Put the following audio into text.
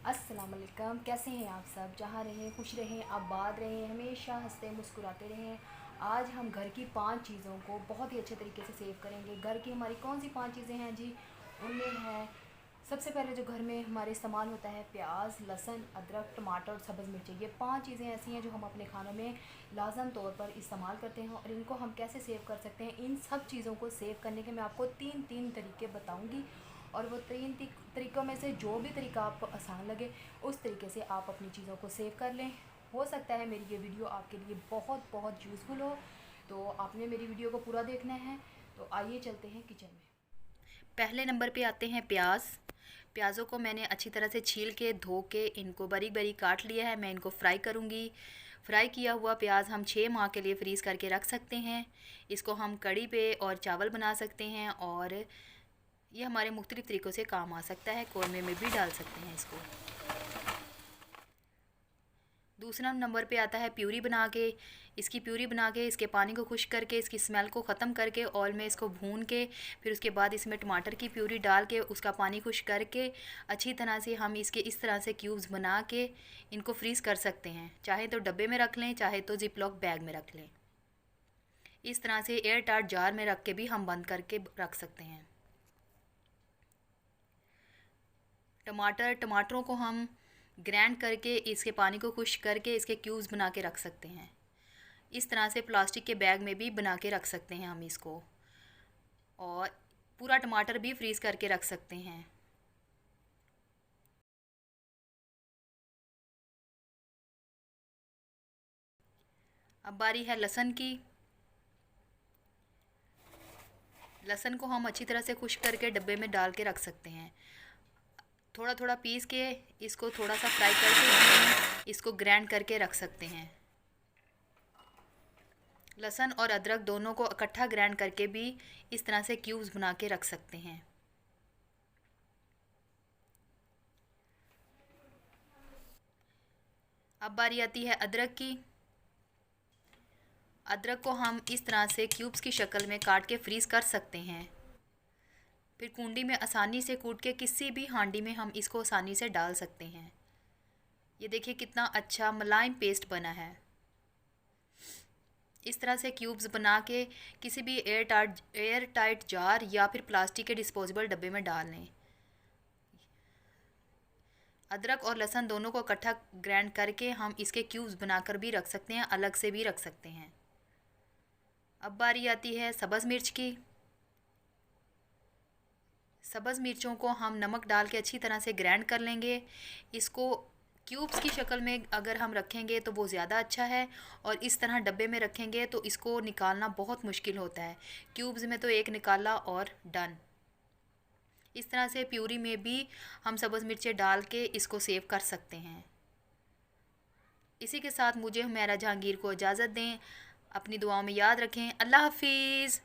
अस्सलाम वालेकुम। कैसे हैं आप सब? जहाँ रहें खुश रहें, आबाद रहें, हमेशा हंसते मुस्कुराते रहें। आज हम घर की 5 चीज़ों को बहुत ही अच्छे तरीके से सेव करेंगे। घर की हमारी कौन सी 5 चीज़ें हैं जी? उनमें है सबसे पहले जो घर में हमारे इस्तेमाल होता है प्याज, लहसुन, अदरक, टमाटर और सब्ज़ मिर्ची। ये 5 चीज़ें ऐसी हैं जो हम अपने खानों में लाजम तौर पर इस्तेमाल करते हैं और इनको हम कैसे सेव कर सकते हैं। इन सब चीज़ों को सेव करने के मैं आपको तीन तीन तरीके बताऊँगी और वो तरीक़ों में से जो भी तरीका आपको आसान लगे उस तरीके से आप अपनी चीज़ों को सेव कर लें। हो सकता है मेरी ये वीडियो आपके लिए बहुत बहुत यूज़फुल हो, तो आपने मेरी वीडियो को पूरा देखना है। तो आइए चलते हैं किचन में। पहले नंबर पे आते हैं प्याज। प्याज़ों को मैंने अच्छी तरह से छील के धो के इनको बारीक बारीक काट लिया है। मैं इनको फ्राई करूँगी। फ्राई किया हुआ प्याज हम 6 माह के लिए फ्रीज़ करके रख सकते हैं। इसको हम कढ़ी पे और चावल बना सकते हैं और ये हमारे मुख्तलिफ़ तरीक़ों से काम आ सकता है। कौरमे में भी डाल सकते हैं इसको। दूसरा नंबर पे आता है प्यूरी बना के। इसकी प्यूरी बना के इसके पानी को खुश्क करके इसकी स्मेल को ख़त्म करके ऑयल में इसको भून के फिर उसके बाद इसमें टमाटर की प्यूरी डाल के उसका पानी खुश्क करके अच्छी तरह से हम इसके इस तरह से क्यूब्स बना के इनको फ्रीज़ कर सकते हैं। चाहे तो डब्बे में रख लें, चाहे तो ज़िप-लॉक बैग में रख लें। इस तरह से एयर टाइट जार में रख के भी हम बंद करके रख सकते हैं। टमाटरों को हम ग्राइंड करके इसके पानी को खुश्क करके इसके क्यूब्स बना के रख सकते हैं। इस तरह से प्लास्टिक के बैग में भी बना के रख सकते हैं हम इसको, और पूरा टमाटर भी फ्रीज़ करके रख सकते हैं। अब बारी है लहसुन की। लहसुन को हम अच्छी तरह से खुश्क करके डब्बे में डाल के रख सकते हैं। थोड़ा थोड़ा पीस के इसको थोड़ा सा फ्राई करके इसको ग्राइंड करके रख सकते हैं। लहसुन और अदरक दोनों को इकट्ठा ग्राइंड करके भी इस तरह से क्यूब्स बना के रख सकते हैं। अब बारी आती है अदरक की। अदरक को हम इस तरह से क्यूब्स की शक्ल में काट के फ्रीज़ कर सकते हैं। फिर कुंडी में आसानी से कूट के किसी भी हांडी में हम इसको आसानी से डाल सकते हैं। ये देखिए कितना अच्छा मुलायम पेस्ट बना है। इस तरह से क्यूब्स बना के किसी भी एयर टाइट जार या फिर प्लास्टिक के डिस्पोजेबल डब्बे में डाल लें। अदरक और लहसुन दोनों को इकट्ठा ग्राइंड करके हम इसके क्यूब्स बनाकर भी रख सकते हैं, अलग से भी रख सकते हैं। अब बारी आती है सब्ज़ मिर्च की। सब्ज़ मिर्चों को हम नमक डाल के अच्छी तरह से ग्राइंड कर लेंगे। इसको क्यूब्स की शक्ल में अगर हम रखेंगे तो वो ज़्यादा अच्छा है, और इस तरह डब्बे में रखेंगे तो इसको निकालना बहुत मुश्किल होता है। क्यूब्स में तो एक निकाला और डन। इस तरह से प्यूरी में भी हम सब्ज़ मिर्चें डाल के इसको सेव कर सकते हैं। इसी के साथ मुझे हुमैरा जहांगीर को इजाज़त दें। अपनी दुआओं में याद रखें। अल्लाह हाफिज़।